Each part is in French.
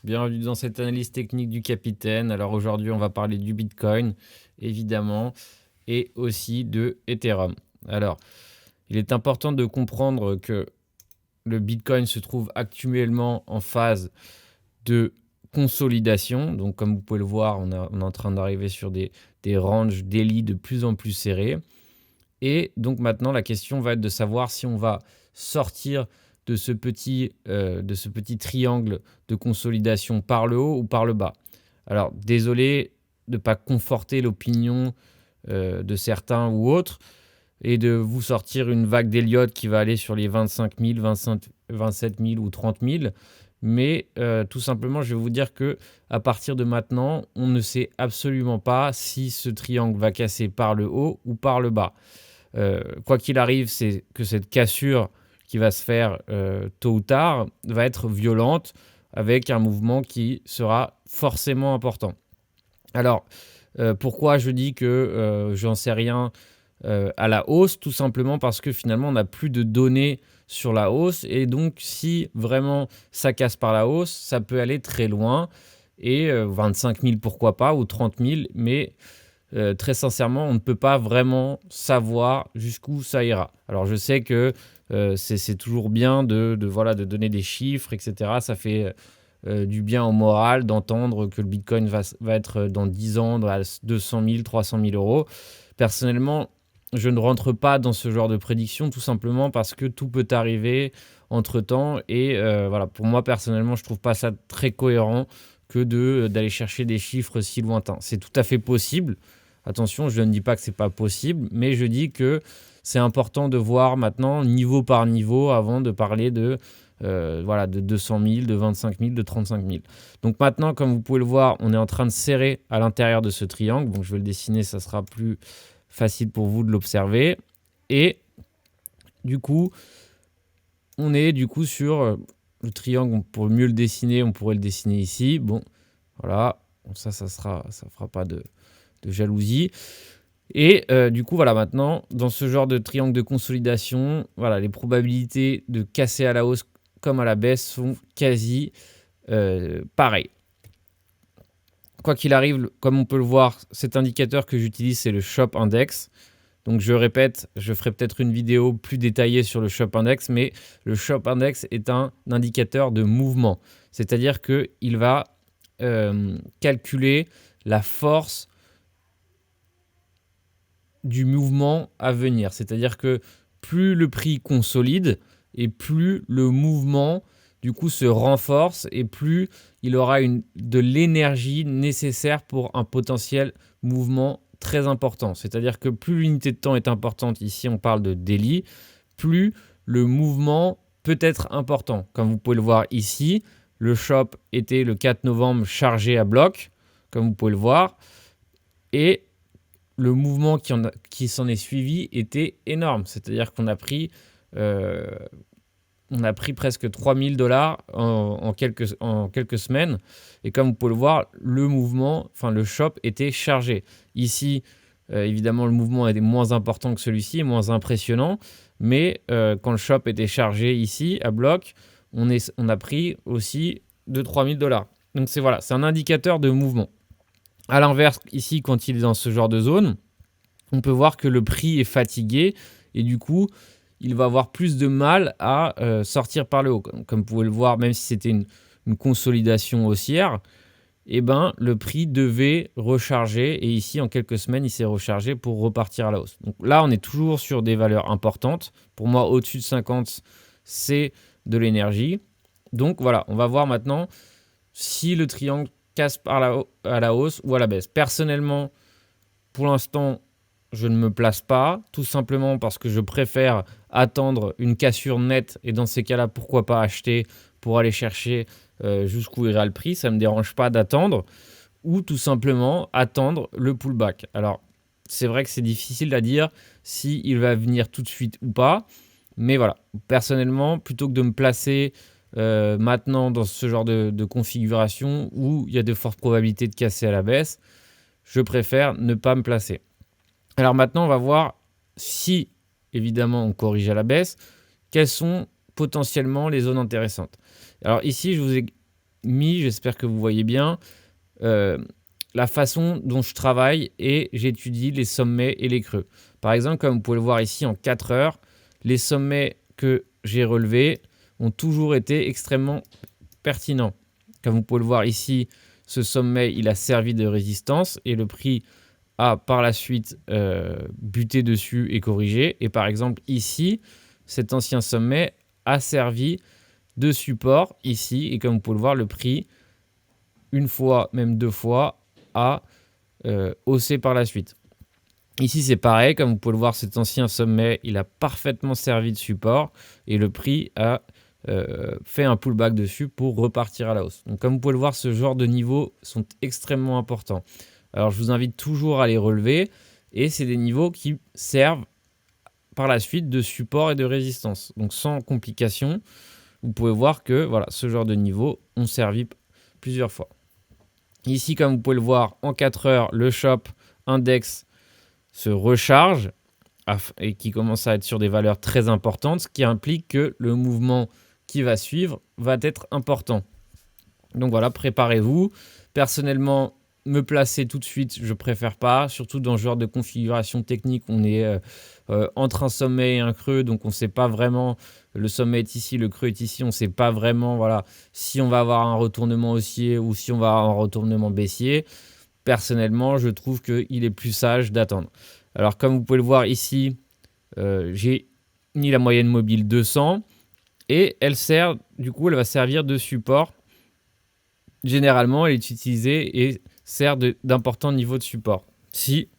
Bienvenue dans cette analyse technique du capitaine. Alors aujourd'hui, on va parler du Bitcoin, évidemment, et aussi de Ethereum. Alors, il est important de comprendre que le Bitcoin se trouve actuellement en phase de consolidation. Donc, comme vous pouvez le voir, on est en train d'arriver sur des ranges daily de plus en plus serrés. Et donc maintenant, la question va être de savoir si on va sortir de ce petit triangle de consolidation par le haut ou par le bas. Alors, désolé de ne pas conforter l'opinion de certains ou autres et de vous sortir une vague d'Elliott qui va aller sur les 25 000, 27 000 ou 30 000. Mais tout simplement, je vais vous dire que à partir de maintenant, on ne sait absolument pas si ce triangle va casser par le haut ou par le bas. Quoi qu'il arrive, c'est que cette cassure qui va se faire tôt ou tard va être violente avec un mouvement qui sera forcément important. Alors, pourquoi je dis que j'en sais rien à la hausse? Tout simplement parce que finalement, on n'a plus de données sur la hausse et donc si vraiment ça casse par la hausse, ça peut aller très loin et 25 000 pourquoi pas ou 30 000, mais très sincèrement, on ne peut pas vraiment savoir jusqu'où ça ira. Alors, je sais que c'est toujours bien voilà, de donner des chiffres, etc. Ça fait du bien au moral d'entendre que le Bitcoin va être dans 10 ans à 200 000, 300 000 euros. Personnellement, je ne rentre pas dans ce genre de prédiction tout simplement parce que tout peut arriver entre-temps. Et voilà, pour moi, personnellement, je ne trouve pas ça très cohérent que d'aller chercher des chiffres si lointains. C'est tout à fait possible. Attention, je ne dis pas que c'est pas possible, mais je dis que c'est important de voir maintenant niveau par niveau avant de parler voilà, de 200 000, de 25 000, de 35 000. Donc maintenant, comme vous pouvez le voir, on est en train de serrer à l'intérieur de ce triangle. Donc je vais le dessiner, ça sera plus facile pour vous de l'observer. Et du coup, on est du coup sur le triangle. Pour mieux le dessiner, on pourrait le dessiner ici. Bon, voilà. Bon, ça fera pas de jalousie. Et du coup, voilà, maintenant, dans ce genre de triangle de consolidation, voilà, les probabilités de casser à la hausse comme à la baisse sont quasi pareilles. Quoi qu'il arrive, comme on peut le voir, cet indicateur que j'utilise, c'est le Shop Index. Donc je répète, je ferai peut-être une vidéo plus détaillée sur le Shop Index, mais le Shop Index est un indicateur de mouvement. C'est-à-dire qu'il va calculer la force du mouvement à venir. C'est-à-dire que plus le prix consolide et plus le mouvement du coup se renforce et plus il aura de l'énergie nécessaire pour un potentiel mouvement très important. C'est-à-dire que plus l'unité de temps est importante, ici on parle de daily, plus le mouvement peut être important. Comme vous pouvez le voir ici, le shop était le 4 novembre chargé à bloc, comme vous pouvez le voir, et le mouvement qui s'en est suivi était énorme. C'est-à-dire qu'on a pris, presque 3000 dollars en quelques semaines. Et comme vous pouvez le voir, le shop était chargé. Ici, évidemment, le mouvement était moins important que celui-ci, moins impressionnant. Mais quand le shop était chargé ici, à bloc, on a pris aussi de 3000 dollars. Donc c'est un indicateur de mouvement. À l'inverse, ici, quand il est dans ce genre de zone, on peut voir que le prix est fatigué et du coup, il va avoir plus de mal à sortir par le haut. Comme vous pouvez le voir, même si c'était une consolidation haussière, le prix devait recharger et ici, en quelques semaines, il s'est rechargé pour repartir à la hausse. Donc là, on est toujours sur des valeurs importantes. Pour moi, au-dessus de 50, c'est de l'énergie. Donc voilà, on va voir maintenant si le triangle casse à la hausse ou à la baisse. Personnellement, pour l'instant, je ne me place pas, tout simplement parce que je préfère attendre une cassure nette et dans ces cas-là, pourquoi pas acheter pour aller chercher jusqu'où ira le prix, ça ne me dérange pas d'attendre, ou tout simplement attendre le pullback. Alors, c'est vrai que c'est difficile à dire s'il va venir tout de suite ou pas, mais voilà, personnellement, plutôt que de me placer maintenant dans ce genre de configuration où il y a de fortes probabilités de casser à la baisse, je préfère ne pas me placer. Alors maintenant, on va voir si, évidemment, on corrige à la baisse, quelles sont potentiellement les zones intéressantes. Alors ici, je vous ai mis, j'espère que vous voyez bien, la façon dont je travaille et j'étudie les sommets et les creux. Par exemple, comme vous pouvez le voir ici en 4 heures, les sommets que j'ai relevés ont toujours été extrêmement pertinents. Comme vous pouvez le voir ici, ce sommet, il a servi de résistance et le prix a par la suite buté dessus et corrigé. Et par exemple ici, cet ancien sommet a servi de support ici. Et comme vous pouvez le voir, le prix, une fois, même 2 fois, a haussé par la suite. Ici, c'est pareil. Comme vous pouvez le voir, cet ancien sommet, il a parfaitement servi de support et le prix a fait un pullback dessus pour repartir à la hausse. Donc, comme vous pouvez le voir, ce genre de niveaux sont extrêmement importants. Alors, je vous invite toujours à les relever et c'est des niveaux qui servent par la suite de support et de résistance. Donc, sans complication, vous pouvez voir que voilà, ce genre de niveaux ont servi plusieurs fois. Ici, comme vous pouvez le voir, en 4 heures, le shop index se recharge et qui commence à être sur des valeurs très importantes, ce qui implique que le mouvement qui va suivre va être important. Donc voilà, préparez-vous. Personnellement, me placer tout de suite, je préfère pas, surtout dans ce genre de configuration technique, on est entre un sommet et un creux, donc on ne sait pas vraiment, le sommet est ici, le creux est ici, on ne sait pas vraiment voilà, si on va avoir un retournement haussier ou si on va avoir un retournement baissier. Personnellement, je trouve qu'il est plus sage d'attendre. Alors comme vous pouvez le voir ici, j'ai mis la moyenne mobile 200 et elle sert, du coup, elle va servir de support. Généralement, elle est utilisée et sert d'importants niveaux de support. Si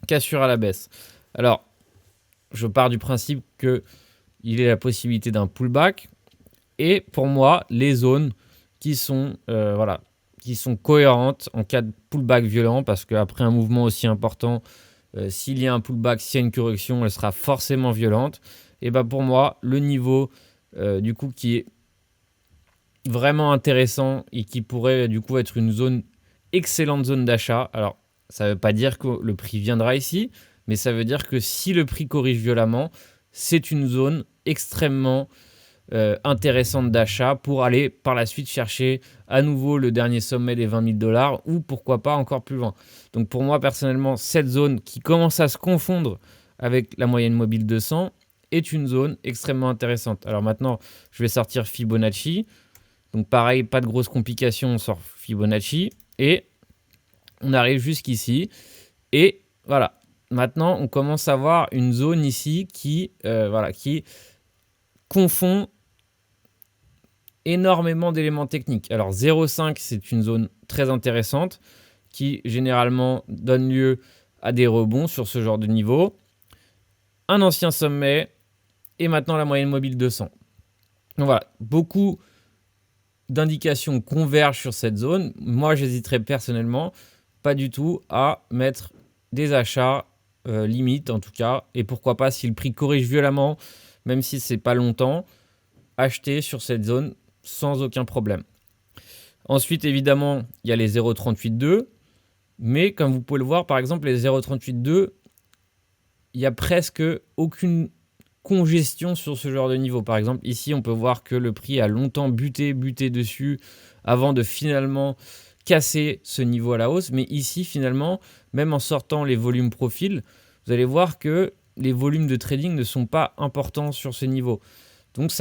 cassure à la baisse. Alors, je pars du principe qu'il y a la possibilité d'un pullback. Et pour moi, les zones qui sont, qui sont cohérentes en cas de pullback violent, parce qu'après un mouvement aussi important, s'il y a un pullback, s'il y a une correction, elle sera forcément violente. Et ben pour moi, le niveau du coup qui est vraiment intéressant et qui pourrait du coup être une zone excellente zone d'achat. Alors, ça ne veut pas dire que le prix viendra ici, mais ça veut dire que si le prix corrige violemment, c'est une zone extrêmement intéressante d'achat pour aller par la suite chercher à nouveau le dernier sommet des 20 000 $ ou pourquoi pas encore plus loin. Donc pour moi personnellement, cette zone qui commence à se confondre avec la moyenne mobile 200 est une zone extrêmement intéressante. Alors maintenant, je vais sortir Fibonacci. Donc pareil, pas de grosses complications, on sort Fibonacci et on arrive jusqu'ici. Et voilà, maintenant on commence à voir une zone ici qui confond énormément d'éléments techniques. Alors 0,5, c'est une zone très intéressante qui généralement donne lieu à des rebonds sur ce genre de niveau. Un ancien sommet et maintenant la moyenne mobile 200. Donc voilà, beaucoup d'indications convergent sur cette zone. Moi, j'hésiterais personnellement pas du tout à mettre des achats limites en tout cas. Et pourquoi pas, si le prix corrige violemment, même si c'est pas longtemps, acheter sur cette zone sans aucun problème. Ensuite, évidemment, il y a les 0,38,2. Mais comme vous pouvez le voir, par exemple, les 0,38,2, il n'y a presque aucune congestion sur ce genre de niveau. Par exemple, ici, on peut voir que le prix a longtemps buté dessus avant de finalement casser ce niveau à la hausse. Mais ici, finalement, même en sortant les volumes profil, vous allez voir que les volumes de trading ne sont pas importants sur ce niveau. Donc,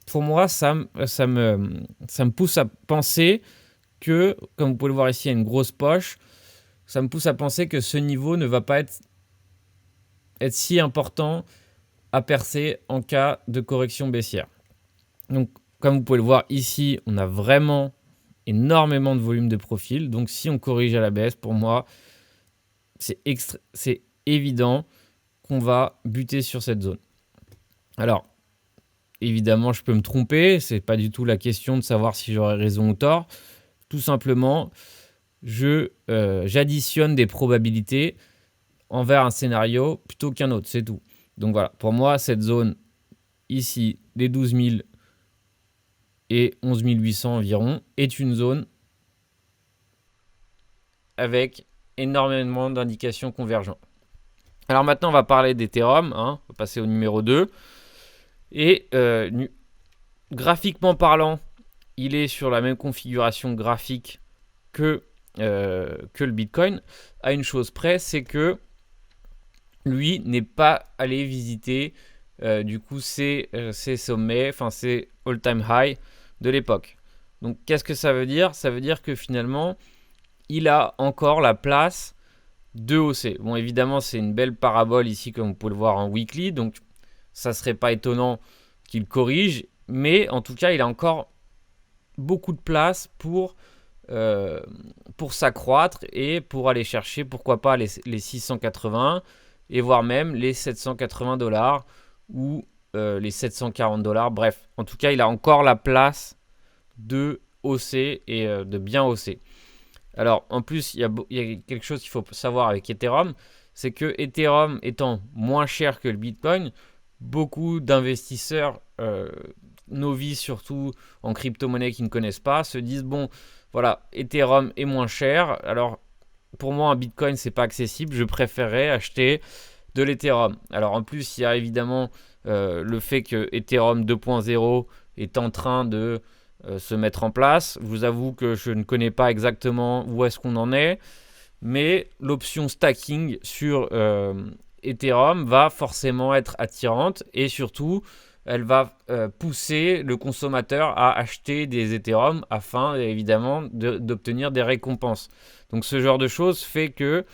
pour moi, ça me pousse à penser que, comme vous pouvez le voir ici, il y a une grosse poche. Ça me pousse à penser que ce niveau ne va pas être si important à percer en cas de correction baissière. Donc, comme vous pouvez le voir ici, on a vraiment énormément de volume de profil. Donc, si on corrige à la baisse, pour moi, c'est évident qu'on va buter sur cette zone. Alors, évidemment, je peux me tromper. Ce n'est pas du tout la question de savoir si j'aurai raison ou tort. Tout simplement, j'additionne des probabilités envers un scénario plutôt qu'un autre, c'est tout. Donc voilà, pour moi, cette zone ici, les 12 000 et 11 800 environ, est une zone avec énormément d'indications convergentes. Alors maintenant, on va parler d'Ethereum, on va passer au numéro 2. Et graphiquement parlant, il est sur la même configuration graphique que le Bitcoin, à une chose près, c'est que lui n'est pas allé visiter du coup ses sommets, enfin ses all-time high de l'époque. Donc qu'est-ce que ça veut dire? Ça veut dire que finalement, il a encore la place de hausser. Bon, évidemment, c'est une belle parabole ici, comme vous pouvez le voir en weekly, donc ça serait pas étonnant qu'il corrige, mais en tout cas, il a encore beaucoup de place pour s'accroître et pour aller chercher, pourquoi pas, les 680 et voire même les 780 $, ou les 740 $. Bref, en tout cas, il a encore la place de hausser et de bien hausser. Alors, en plus, il y a quelque chose qu'il faut savoir avec Ethereum, c'est que Ethereum étant moins cher que le Bitcoin, beaucoup d'investisseurs novices, surtout en crypto-monnaie qui ne connaissent pas, se disent bon, voilà, Ethereum est moins cher. Alors, pour moi, un Bitcoin, c'est pas accessible. Je préférerais acheter de l'Ethereum. Alors, en plus, il y a évidemment le fait que Ethereum 2.0 est en train de se mettre en place. Je vous avoue que je ne connais pas exactement où est-ce qu'on en est, mais l'option stacking sur Ethereum va forcément être attirante et surtout, elle va pousser le consommateur à acheter des Ethereum afin évidemment d'obtenir des récompenses. Donc ce genre de choses fait que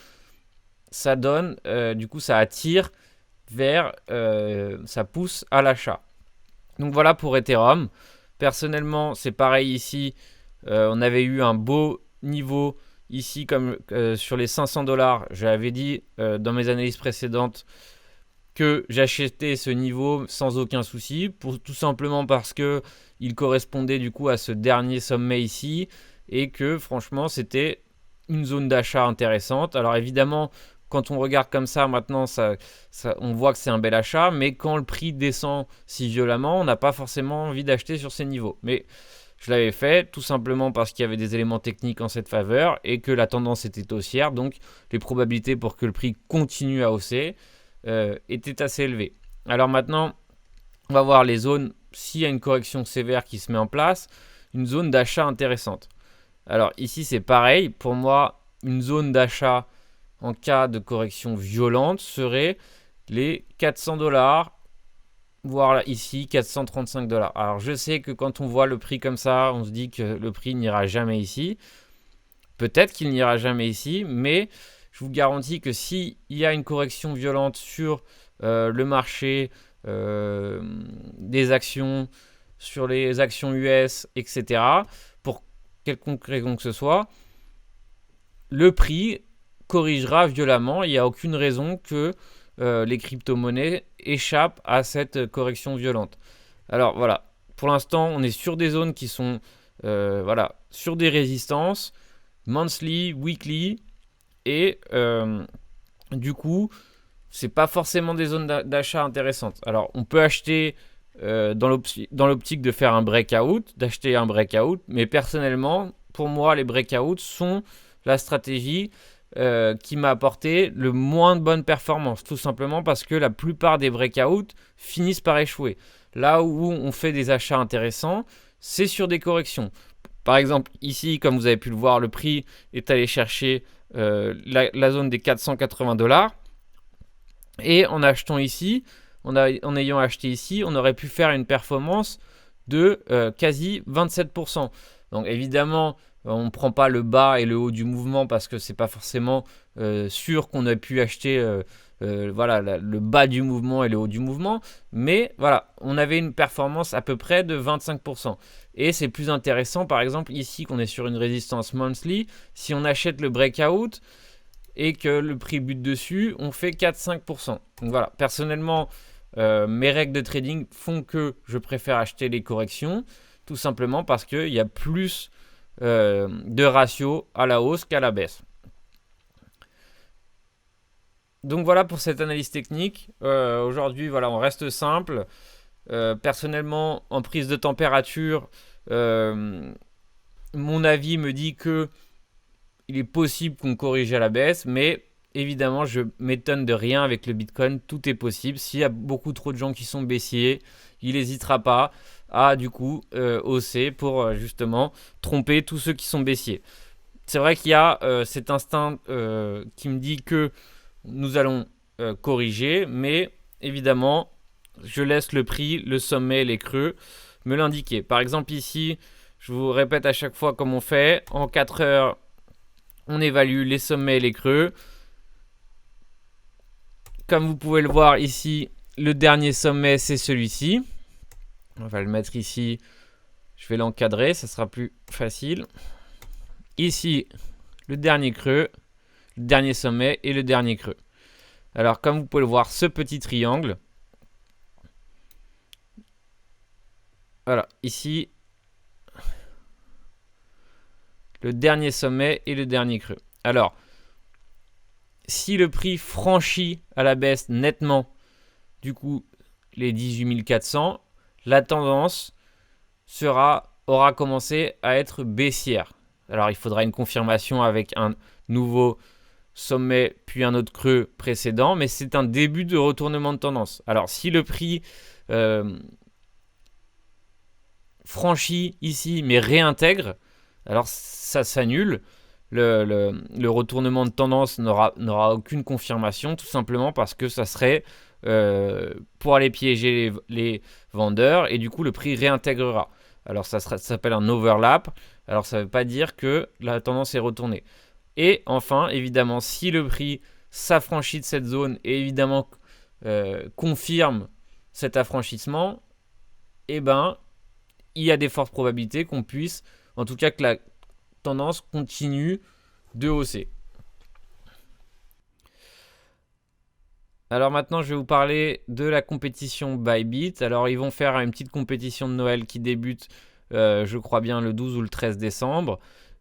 ça donne, du coup ça attire vers, ça pousse à l'achat. Donc voilà pour Ethereum. Personnellement, c'est pareil ici. On avait eu un beau niveau ici, comme sur les 500 $. J'avais dit dans mes analyses précédentes que j'achetais ce niveau sans aucun souci, tout simplement parce que il correspondait du coup à ce dernier sommet ici et que franchement c'était une zone d'achat intéressante. Alors évidemment, quand on regarde comme ça maintenant, on voit que c'est un bel achat, mais quand le prix descend si violemment, on n'a pas forcément envie d'acheter sur ces niveaux. Mais je l'avais fait tout simplement parce qu'il y avait des éléments techniques en cette faveur et que la tendance était haussière, donc les probabilités pour que le prix continue à hausser étaient assez élevées. Alors maintenant, on va voir les zones, s'il y a une correction sévère qui se met en place, une zone d'achat intéressante. Alors ici c'est pareil, pour moi une zone d'achat en cas de correction violente serait les 400 $, voire ici 435 $. Alors je sais que quand on voit le prix comme ça, on se dit que le prix n'ira jamais ici. Peut-être qu'il n'ira jamais ici, mais je vous garantis que s'il y a une correction violente sur le marché des actions, sur les actions US, etc., pour quelconque raison que ce soit, le prix corrigera violemment. Il n'y a aucune raison que les crypto-monnaies échappent à cette correction violente. Alors voilà, pour l'instant, on est sur des zones qui sont voilà, sur des résistances, monthly, weekly, et du coup, c'est pas forcément des zones d'achat intéressantes. Alors, on peut acheter dans l'optique de faire un breakout, d'acheter un breakout, mais personnellement, pour moi, les breakouts sont la stratégie qui m'a apporté le moins de bonnes performances, tout simplement parce que la plupart des breakouts finissent par échouer. Là où on fait des achats intéressants, c'est sur des corrections. Par exemple, ici, comme vous avez pu le voir, le prix est allé chercher la zone des 480 $. Et en achetant ici, en ayant acheté ici, on aurait pu faire une performance de quasi 27%. Donc évidemment, on ne prend pas le bas et le haut du mouvement parce que ce n'est pas forcément sûr qu'on ait pu acheter voilà, le bas du mouvement et le haut du mouvement. Mais voilà, on avait une performance à peu près de 25%. Et c'est plus intéressant, par exemple, ici qu'on est sur une résistance monthly. Si on achète le breakout et que le prix bute dessus, on fait 4-5%. Donc voilà, personnellement, mes règles de trading font que je préfère acheter les corrections, tout simplement parce qu'il y a plus de ratio à la hausse qu'à la baisse. Donc voilà pour cette analyse technique. Aujourd'hui, voilà, on reste simple. Personnellement, en prise de température, mon avis me dit que il est possible qu'on corrige à la baisse, mais évidemment, je m'étonne de rien avec le Bitcoin. Tout est possible. S'il y a beaucoup trop de gens qui sont baissiers, il n'hésitera pas à du coup hausser pour justement tromper tous ceux qui sont baissiers. C'est vrai qu'il y a cet instinct qui me dit que nous allons corriger, mais évidemment, je laisse le prix, le sommet, les creux me l'indiquer. Par exemple ici, je vous répète à chaque fois comme on fait, en 4 heures, on évalue les sommets et les creux. Comme vous pouvez le voir ici, le dernier sommet, c'est celui-ci. On va le mettre ici, je vais l'encadrer, ça sera plus facile. Ici, le dernier creux, le dernier sommet et le dernier creux. Alors, comme vous pouvez le voir, ce petit triangle, voilà, ici, le dernier sommet et le dernier creux. Alors, si le prix franchit à la baisse nettement, du coup, les 18 400, la tendance aura commencé à être baissière. Alors, il faudra une confirmation avec un nouveau sommet puis un autre creux précédent, mais c'est un début de retournement de tendance. Alors, si le prix franchit ici, mais réintègre, alors ça s'annule. Le retournement de tendance n'aura aucune confirmation, tout simplement parce que ça serait pour aller piéger les vendeurs, et du coup le prix réintégrera. Alors ça s'appelle un overlap. Alors ça ne veut pas dire que la tendance est retournée. Et enfin, évidemment, si le prix s'affranchit de cette zone et évidemment confirme cet affranchissement, eh ben, il y a des fortes probabilités qu'on puisse, en tout cas que la tendance continue de hausser. Alors maintenant, je vais vous parler de la compétition Bybit. Alors ils vont faire une petite compétition de Noël qui débute, je crois bien, le 12 ou le 13 décembre.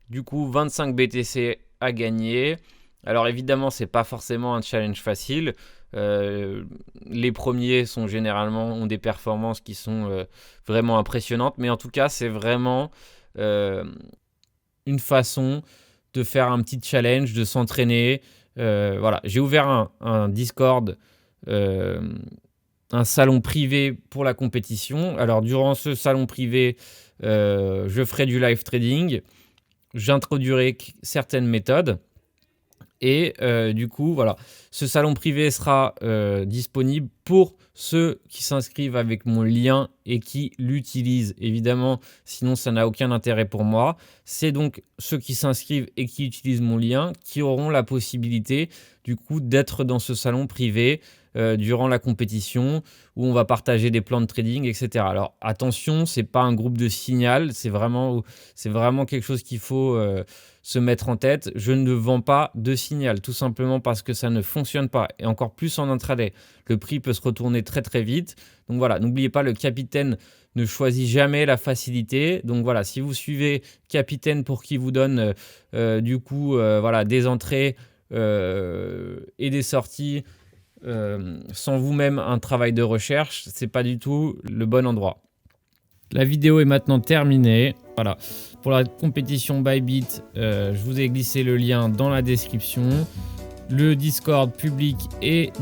Du coup, 25 BTC à gagner. Alors évidemment, c'est pas forcément un challenge facile. Les premiers ont des performances qui sont vraiment impressionnantes. Mais en tout cas, c'est vraiment une façon de faire un petit challenge, de s'entraîner. Voilà, j'ai ouvert un Discord, un salon privé pour la compétition. Alors durant ce salon privé, je ferai du live trading, j'introduirai certaines méthodes. Et du coup, voilà, ce salon privé sera disponible pour ceux qui s'inscrivent avec mon lien et qui l'utilisent. Évidemment, sinon ça n'a aucun intérêt pour moi. C'est donc ceux qui s'inscrivent et qui utilisent mon lien qui auront la possibilité du coup d'être dans ce salon privé durant la compétition où on va partager des plans de trading, etc. Alors attention, c'est pas un groupe de signal, c'est vraiment quelque chose qu'il faut se mettre en tête. Je ne vends pas de signal, tout simplement parce que ça ne fonctionne pas, et encore plus en intraday. Le prix peut se retourner très très vite. Donc voilà, n'oubliez pas, le capitaine ne choisit jamais la facilité. Donc voilà, si vous suivez capitaine pour qu'il vous donne voilà, des entrées et des sorties sans vous-même un travail de recherche, c'est pas du tout le bon endroit. La vidéo est maintenant terminée. Voilà, pour la compétition Bybit, je vous ai glissé le lien dans la description. Le Discord public est